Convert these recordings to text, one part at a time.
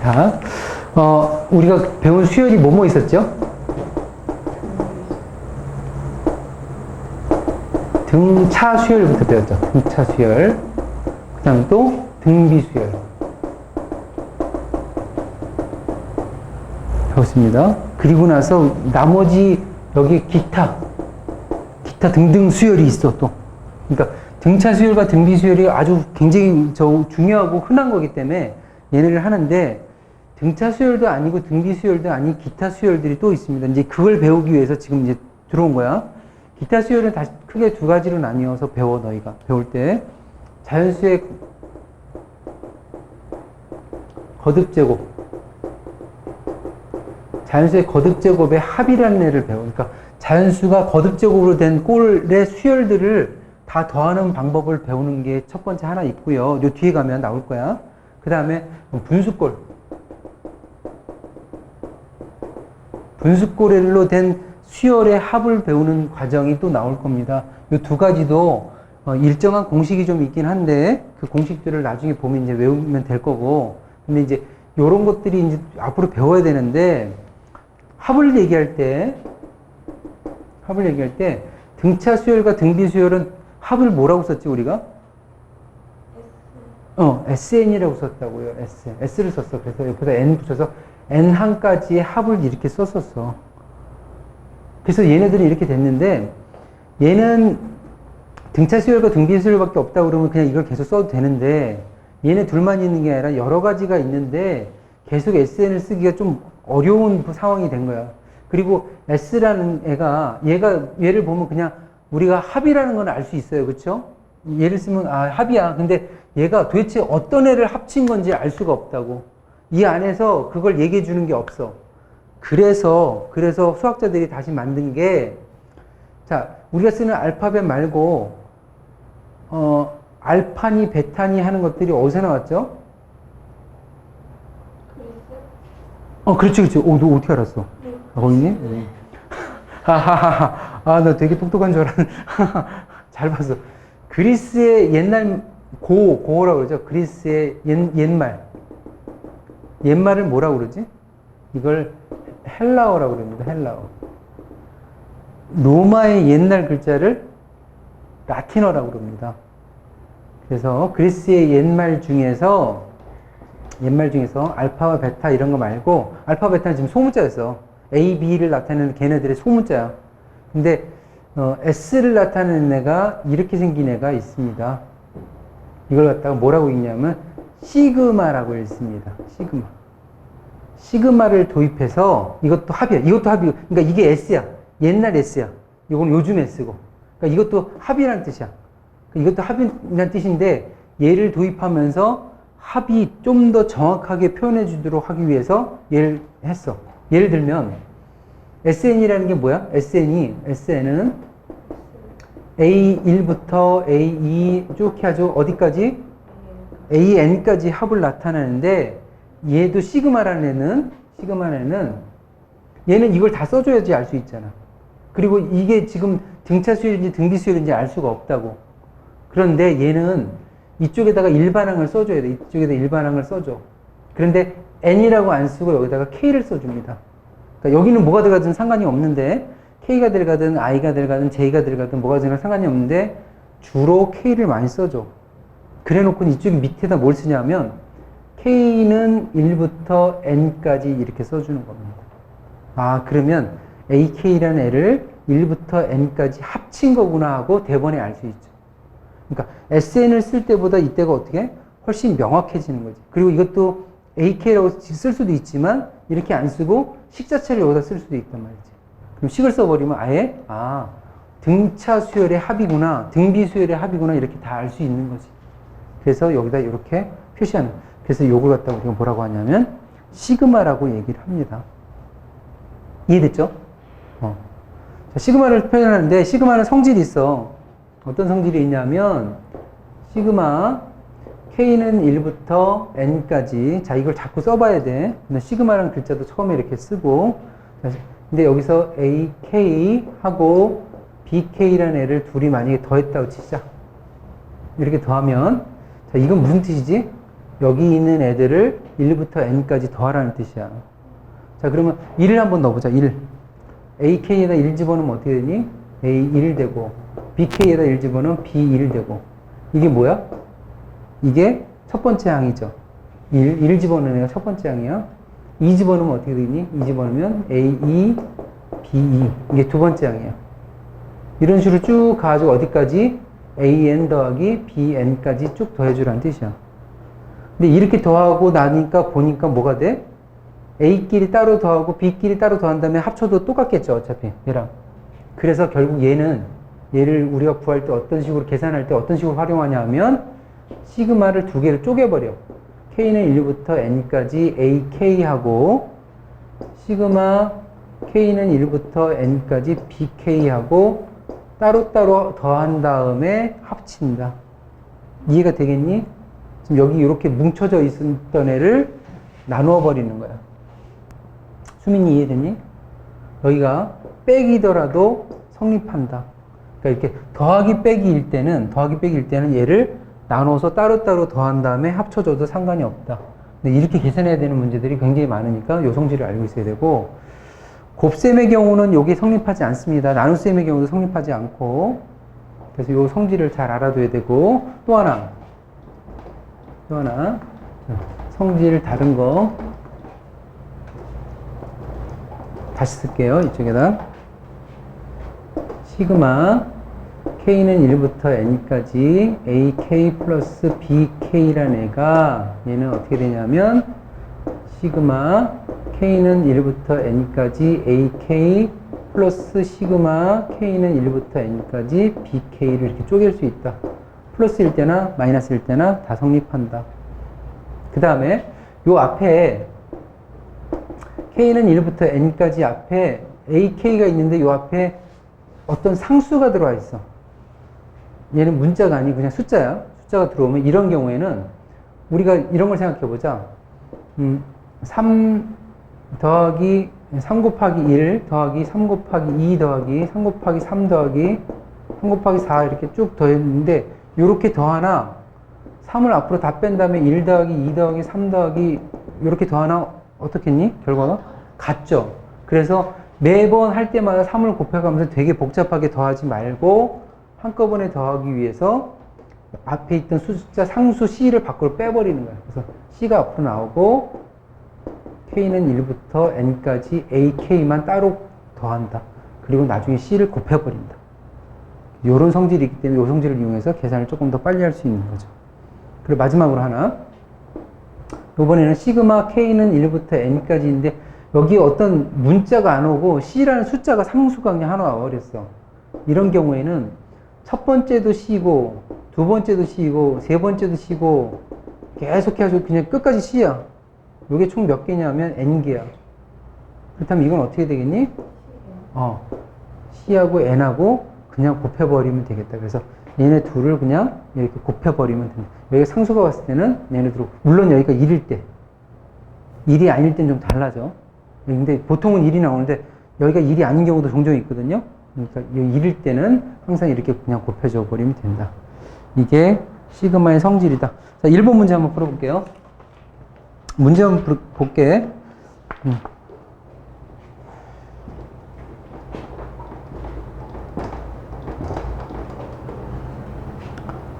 자, 우리가 배운 수열이 뭐뭐 있었죠? 등차 수열부터 배웠죠. 등차 수열. 그 다음에 또 등비 수열. 배웠습니다. 그리고 나서 나머지 여기 기타 등등 수열이 있어 또. 그러니까 등차 수열과 등비 수열이 아주 굉장히 중요하고 흔한 거기 때문에 얘네를 하는데 등차 수열도 아니고 등비 수열도 아닌 기타 수열들이 또 있습니다. 이제 그걸 배우기 위해서 지금 이제 들어온 거야. 기타 수열은 다시 크게 두 가지로 나뉘어서 배워 너희가 배울 때 자연수의 거듭제곱, 자연수의 거듭제곱의 합이라는 애를 배워. 그러니까 자연수가 거듭제곱으로 된 꼴의 수열들을 다 더하는 방법을 배우는 게 첫 번째 하나 있고요. 요 뒤에 가면 나올 거야. 그 다음에 분수꼴. 분수꼴로 된 수열의 합을 배우는 과정이 또 나올 겁니다. 이 두 가지도 일정한 공식이 좀 있긴 한데 그 공식들을 나중에 보면 이제 외우면 될 거고. 근데 이제 요런 것들이 이제 앞으로 배워야 되는데 합을 얘기할 때 등차 수열과 등비 수열은 합을 뭐라고 썼지 우리가? SN이라고 썼다고요. S를 썼어. 그래서 옆에다 N 붙여서 N항까지의 합을 이렇게 썼었어. 그래서 얘네들이 이렇게 됐는데 얘는 등차 수열과 등비 수열밖에 없다 그러면 그냥 이걸 계속 써도 되는데 얘네 둘만 있는 게 아니라 여러 가지가 있는데 계속 SN을 쓰기가 좀 어려운 상황이 된 거야. 그리고 S라는 얘를 보면 그냥 우리가 합이라는 건 알 수 있어요. 그쵸? 얘를 쓰면 합이야. 근데 얘가 도대체 어떤 애를 합친 건지 알 수가 없다고. 이 안에서 그걸 얘기해 주는 게 없어. 그래서 수학자들이 다시 만든 게, 자, 우리가 쓰는 알파벳 말고, 알파니, 베타니 하는 것들이 어디서 나왔죠? 그렇지. 너 어떻게 알았어? 거기 있니? 네. 나 되게 똑똑한 줄 알았는데. 잘 봤어. 그리스의 옛날, 고어라고 그러죠? 그리스의 옛말. 옛말을 뭐라고 그러지? 이걸 헬라어라고 그럽니다. 헬라어. 로마의 옛날 글자를 라틴어라고 그럽니다. 그래서 그리스의 옛말 중에서 알파와 베타 이런 거 말고, 알파, 베타는 지금 소문자였어. A, B를 나타내는 걔네들의 소문자야. 근데 S를 나타내는 애가 이렇게 생긴 애가 있습니다. 이걸 갖다가 뭐라고 읽냐면 시그마라고 읽습니다. 시그마를 도입해서 이것도 합이야. 그러니까 이게 S야. 옛날 S야. 이건 요즘 S고. 그러니까 이것도 합이라는 뜻이야. 이것도 합이라는 뜻인데 얘를 도입하면서 합이 좀 더 정확하게 표현해 주도록 하기 위해서 얘를 했어. 예를 들면 SN이라는 게 뭐야? SN은 A1부터 A2 쭉 하죠. 어디까지? AN까지 합을 나타내는데 얘도 시그마라는 애는 얘는 이걸 다 써줘야지 알 수 있잖아. 그리고 이게 지금 등차 수열인지 등비 수열인지 알 수가 없다고. 그런데 얘는 이쪽에다가 일반항을 써줘야 돼. 이쪽에다 일반항을 써줘. 그런데 N이라고 안 쓰고 여기다가 K를 써줍니다. 그러니까 여기는 뭐가 들어가든 상관이 없는데 K가 들어가든 I가 들어가든 J가 들어가든 뭐가 들어가든 상관이 없는데 주로 K를 많이 써줘. 그래 놓고 이쪽 밑에다 뭘 쓰냐면 K는 1부터 N까지 이렇게 써주는 겁니다. 그러면 AK라는 애를 1부터 N까지 합친 거구나 하고 대번에 알 수 있죠. 그러니까 SN을 쓸 때보다 이때가 어떻게? 훨씬 명확해지는 거지. 그리고 이것도 AK라고 쓸 수도 있지만 이렇게 안 쓰고 식 자체를 여기다 쓸 수도 있단 말이지. 그럼 식을 써버리면 아예 등차 수열의 합이구나, 등비 수열의 합이구나 이렇게 다 알 수 있는 거지. 그래서 여기다 이렇게 표시하는. 그래서 요걸 갖다가 우리가 뭐라고 하냐면 시그마라고 얘기를 합니다. 이해됐죠? 자, 시그마를 표현하는데 시그마는 성질이 있어. 어떤 성질이 있냐면 시그마 K는 1부터 N까지. 자, 이걸 자꾸 써봐야 돼. 시그마라는 글자도 처음에 이렇게 쓰고. 근데 여기서 AK하고 BK라는 애를 둘이 만약에 더했다고 치자. 이렇게 더하면, 자, 이건 무슨 뜻이지? 여기 있는 애들을 1부터 n까지 더하라는 뜻이야. 자, 그러면 1을 한번 넣어보자. 1. ak에다 1 집어넣으면 어떻게 되니? a1 되고, bk에다 1 집어넣으면 b1 되고. 이게 뭐야? 이게 첫 번째 항이죠. 1 집어넣는 애가 첫 번째 항이야. 2 집어넣으면 어떻게 되니? 2 집어넣으면 a2, b2. 이게 두 번째 항이야. 이런 식으로 쭉 가가지고 어디까지? an 더하기 bn까지 쭉 더해주라는 뜻이야. 근데 이렇게 더하고 나니까 보니까 뭐가 돼? a끼리 따로 더하고 b끼리 따로 더한 다음에 합쳐도 똑같겠죠, 어차피 얘랑. 그래서 결국 얘를 우리가 구할 때 어떤 식으로 계산할 때 어떤 식으로 활용하냐 하면 시그마를 두 개를 쪼개버려. k는 1부터 n까지 ak하고 시그마 k는 1부터 n까지 bk하고 따로따로 더한 다음에 합친다. 이해가 되겠니? 지금 여기 이렇게 뭉쳐져 있었던 애를 나누어 버리는 거야. 수민이 이해되니? 여기가 빼기더라도 성립한다. 그러니까 이렇게 더하기 빼기일 때는 얘를 나눠서 따로따로 더한 다음에 합쳐줘도 상관이 없다. 근데 이렇게 계산해야 되는 문제들이 굉장히 많으니까 요 성질을 알고 있어야 되고, 곱셈의 경우는 여기 성립하지 않습니다. 나눗셈의 경우도 성립하지 않고, 그래서 요 성질을 잘 알아둬야 되고, 또 하나 성질 다른 거 다시 쓸게요. 이쪽에다 시그마 k는 1부터 n까지 ak 플러스 bk라는 애가 얘는 어떻게 되냐면 시그마 k는 1부터 n까지 ak 플러스 시그마 k는 1부터 n까지 bk를 이렇게 쪼갤 수 있다. 플러스일 때나 마이너스일 때나 다 성립한다. 그 다음에 요 앞에 k는 1부터 n까지 앞에 ak가 있는데 요 앞에 어떤 상수가 들어와 있어. 얘는 문자가 아니고 그냥 숫자야. 숫자가 들어오면 이런 경우에는 우리가 이런 걸 생각해 보자. 3 곱하기 1 더하기 3 곱하기 2 더하기 3 곱하기 3 더하기 3 곱하기 4 이렇게 쭉 더했는데 요렇게 더하나 3을 앞으로 다 뺀 다음에 1 더하기 2 더하기 3 더하기 요렇게 더하나 어떻겠니? 결과가? 같죠. 그래서 매번 할 때마다 3을 곱해가면서 되게 복잡하게 더하지 말고 한꺼번에 더하기 위해서 앞에 있던 숫자 상수 C를 밖으로 빼버리는 거야. 그래서 C가 앞으로 나오고 K는 1부터 N까지 AK만 따로 더한다. 그리고 나중에 C를 곱해버린다. 이런 성질이 있기 때문에 이 성질을 이용해서 계산을 조금 더 빨리 할 수 있는 거죠. 그리고 마지막으로 하나. 이번에는 시그마 K는 1부터 N까지인데 여기에 어떤 문자가 안 오고 C라는 숫자가 상수가 그냥 하나 와버렸어. 이런 경우에는 첫 번째도 C고 두 번째도 C고 세 번째도 C고 계속 해가지고 그냥 끝까지 C야. 이게 총 몇 개냐면 N개야. 그렇다면 이건 어떻게 되겠니? C하고 N하고 그냥 곱해버리면 되겠다. 그래서 얘네 둘을 그냥 이렇게 곱해버리면 됩니다. 여기가 상수가 왔을 때는 얘네 둘, 물론 여기가 1일 때, 1이 아닐 땐 좀 달라져. 근데 보통은 1이 나오는데 여기가 1이 아닌 경우도 종종 있거든요. 그러니까 1일 때는 항상 이렇게 그냥 곱해줘 버리면 된다. 이게 시그마의 성질이다. 자, 1번 문제 한번 풀어볼게요. 문제 한번 볼게.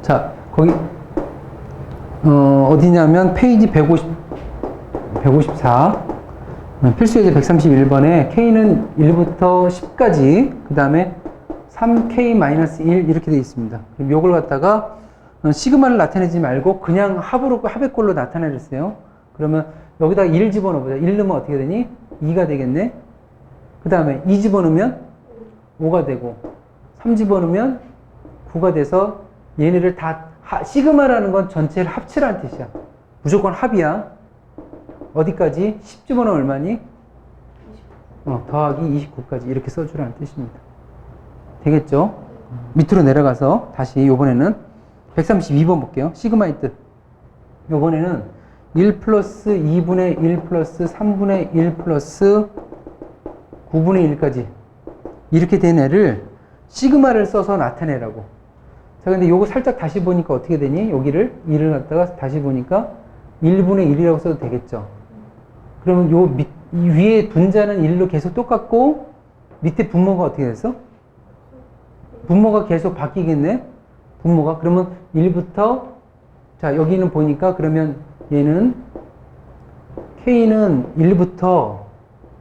자, 거기 어디냐면 페이지 154 필수예제 131번에 K는 1부터 10까지 그 다음에 3K-1 이렇게 되어 있습니다. 그럼 요걸 갖다가 시그마를 나타내지 말고 그냥 합의 꼴로 나타내랬어요. 그러면 여기다 1 집어넣어보자. 1 넣으면 어떻게 되니? 2가 되겠네. 그 다음에 2 집어넣으면 5가 되고 3 집어넣으면 9가 돼서 얘네를 다 시그마라는 건 전체를 합치라는 뜻이야. 무조건 합이야. 어디까지? 10 집어넣으면 얼마니? 더하기 29까지 이렇게 써주라는 뜻입니다. 되겠죠? 밑으로 내려가서 다시 요번에는 132번 볼게요. 시그마의 뜻. 요번에는 1 플러스 2분의 1 플러스 3분의 1 플러스 9분의 1까지 이렇게 된 애를 시그마를 써서 나타내라고. 자, 근데 요거 살짝 다시 보니까 어떻게 되니? 여기를 1을 갖다가 다시 보니까 1분의 1이라고 써도 되겠죠. 그러면 이 위에 분자는 1로 계속 똑같고 밑에 분모가 어떻게 됐어? 분모가 계속 바뀌겠네? 분모가. 그러면 1부터 자 여기는 보니까 그러면 얘는 K는 1부터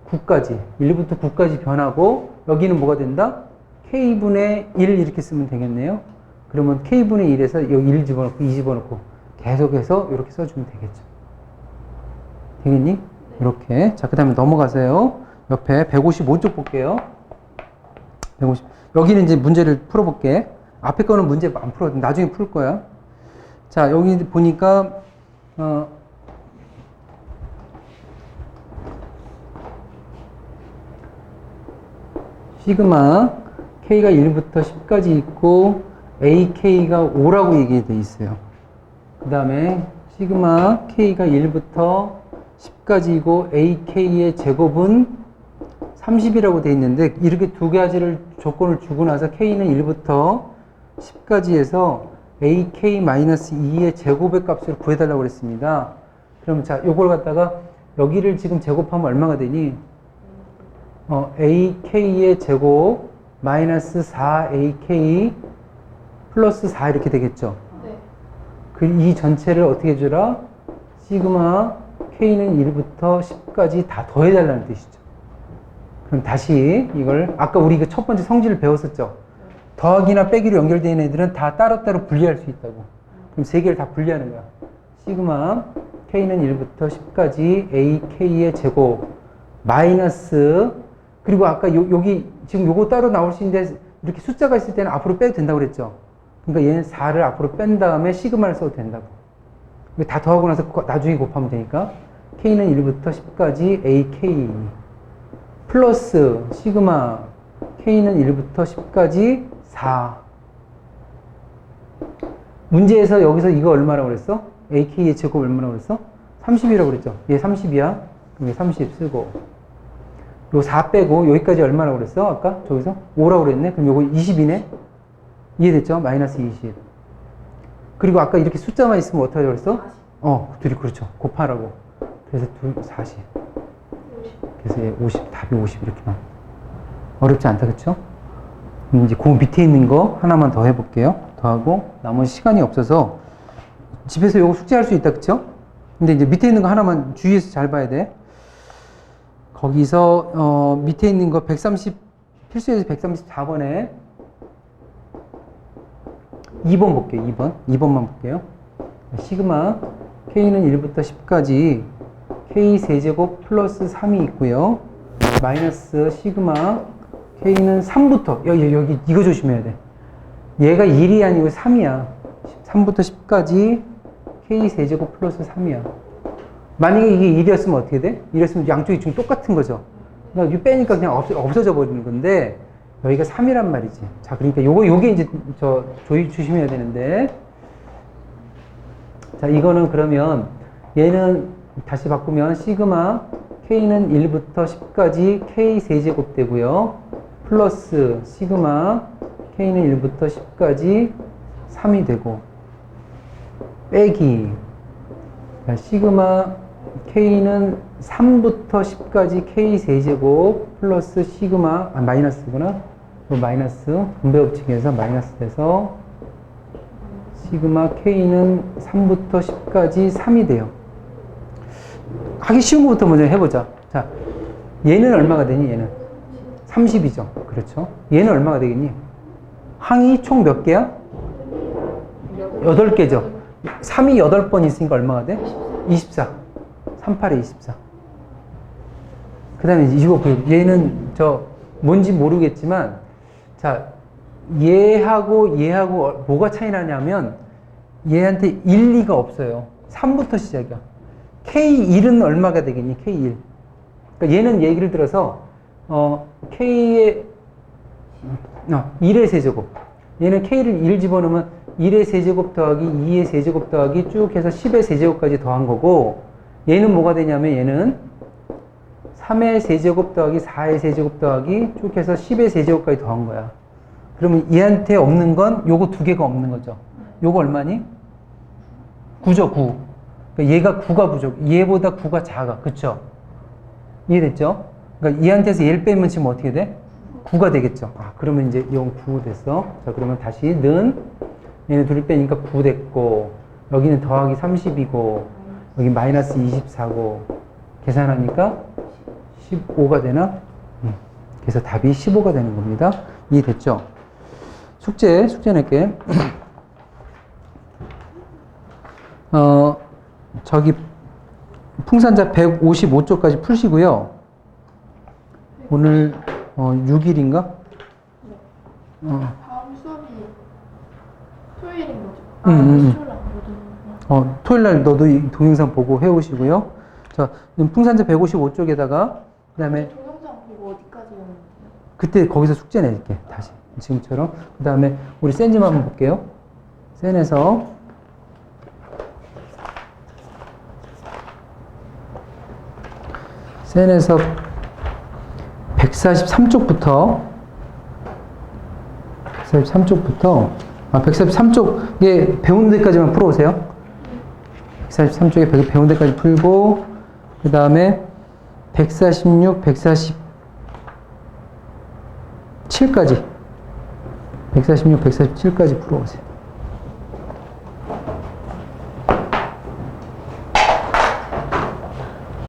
9까지 변하고 여기는 뭐가 된다? K분의 1 이렇게 쓰면 되겠네요. 그러면 K분의 1에서 여기 1 집어넣고 2 집어넣고 계속해서 이렇게 써주면 되겠죠. 되겠니? 네. 이렇게. 자, 그 다음에 넘어가세요. 옆에 155쪽 볼게요. 150. 여기는 이제 문제를 풀어볼게. 앞에 거는 문제 안 풀어도 나중에 풀 거야. 자, 여기 보니까, 시그마 K가 1부터 10까지 있고 AK가 5라고 얘기되어 있어요. 그 다음에 시그마 K가 1부터 10까지이고 AK의 제곱은 30이라고 되어 있는데 이렇게 두 가지를 조건을 주고 나서 K는 1부터 10까지 해서 AK-2의 제곱의 값을 구해달라고 그랬습니다. 그럼 자, 요걸 갖다가 여기를 지금 제곱하면 얼마가 되니? AK의 제곱 마이너스 4AK 플러스 4 이렇게 되겠죠? 네. 이 전체를 어떻게 해주라? 시그마 K는 1부터 10까지 다 더해달라는 뜻이죠. 그럼 다시 이걸 아까 우리 그 첫 번째 성질을 배웠었죠? 더하기나 빼기로 연결되어 있는 애들은 다 따로따로 분리할 수 있다고. 그럼 세 개를 다 분리하는 거야. 시그마 K는 1부터 10까지 AK의 제곱 마이너스 그리고 아까 여기 지금 요거 따로 나올 수 있는데 이렇게 숫자가 있을 때는 앞으로 빼도 된다고 그랬죠. 그러니까 얘는 4를 앞으로 뺀 다음에 시그마를 써도 된다고. 다 더하고 나서 나중에 곱하면 되니까 K는 1부터 10까지 AK 플러스 시그마 K는 1부터 10까지 4 문제에서 여기서 이거 얼마라고 그랬어? AK의 제곱 얼마라고 그랬어? 30이라고 그랬죠. 얘 30이야. 그럼 30 쓰고 요 4 빼고 여기까지 얼마라고 그랬어? 아까 저기서 5라고 그랬네. 그럼 요거 20이네. 이해됐죠? 마이너스 20. 그리고 아까 이렇게 숫자만 있으면 어떻게 하려고 그랬어? 40. 둘이 그렇죠. 곱하라고. 그래서 40. 그래서 얘 50, 답이 50 이렇게 나와. 어렵지 않다, 그쵸? 이제 그 밑에 있는 거 하나만 더 해볼게요. 더하고 나머지 시간이 없어서 집에서 요거 숙제할 수 있다, 그쵸? 근데 이제 밑에 있는 거 하나만 주의해서 잘 봐야 돼. 거기서 밑에 있는 거 130 필수에서 134번에 2번 볼게요. 2번만 볼게요. 시그마 K는 1부터 10까지 K 세제곱 플러스 3이 있고요. 마이너스 시그마 K는 3부터 여기 이거 조심해야 돼. 얘가 1이 아니고 3이야. 3부터 10까지 K 세제곱 플러스 3이야. 만약에 이게 1이었으면 어떻게 돼? 1이었으면 양쪽이 지금 똑같은 거죠. 그러니까 이 빼니까 그냥 없어져 버리는 건데 여기가 3이란 말이지. 자, 그러니까 요게 이제 조심해야 되는데. 자, 이거는 그러면 얘는 다시 바꾸면 시그마 K는 1부터 10까지 K 세제곱 되고요. 플러스 시그마 K는 1부터 10까지 3이 되고 빼기 자, 시그마 K는 3부터 10까지 K 세제곱 플러스 시그마 마이너스구나. 마이너스 분배법칙에서 마이너스 돼서 시그마 K는 3부터 10까지 3이 돼요. 하기 쉬운 것부터 먼저 해보자. 자, 얘는 얼마가 되니? 얘는 30이죠. 그렇죠. 얘는 얼마가 되겠니? 항이 총 몇 개야? 8개죠. 3이 8번 있으니까 얼마가 돼? 24. 38에 24. 그 다음에 이거 얘는 뭔지 모르겠지만 자, 얘하고 뭐가 차이 나냐면 얘한테 1, 2가 없어요. 3부터 시작이야. K1은 얼마가 되겠니? K1. 그러니까 얘는 얘기를 들어서 K의 1의 세제곱. 얘는 K를 1 집어넣으면 1의 세제곱 더하기 2의 세제곱 더하기 쭉 해서 10의 세제곱까지 더한 거고 얘는 뭐가 되냐면 얘는 3의 세제곱 더하기 4의 세제곱 더하기 쭉 해서 10의 세제곱까지 더한 거야. 그러면 얘한테 없는 건 요거 두 개가 없는 거죠. 요거 얼마니? 9죠, 9. 그러니까 얘가 9가 부족, 얘보다 9가 작아. 그쵸? 이해됐죠? 그러니까 얘한테서 얘를 빼면 지금 어떻게 돼? 9가 되겠죠. 아, 그러면 이제 이건 9 됐어. 자, 그러면 다시 는 얘네 둘을 빼니까 9 됐고, 여기는 더하기 30이고, 여기 마이너스 24고, 계산하니까 15가 되나? 그래서 답이 15가 되는 겁니다. 이해됐죠? 숙제 낼게. 저기 풍산자 155쪽까지 푸시고요. 오늘 6일인가? 다음 수업이 토요일인 거죠? 토요일 안 보던 토요일 날 너도 이 동영상 보고 해오시고요. 자, 풍산자 155쪽에다가 그다음에 동영상 보고 어디까지 오는 거예요? 그때 거기서 숙제 낼게. 다시 지금처럼. 그다음에 우리 센좀 한번 볼게요. 센에서 센에서 143쪽부터 143쪽에 배운 데까지만 풀어오세요. 143쪽에 배운 데까지 풀고 그 다음에 146, 147까지 146, 147까지 풀어오세요.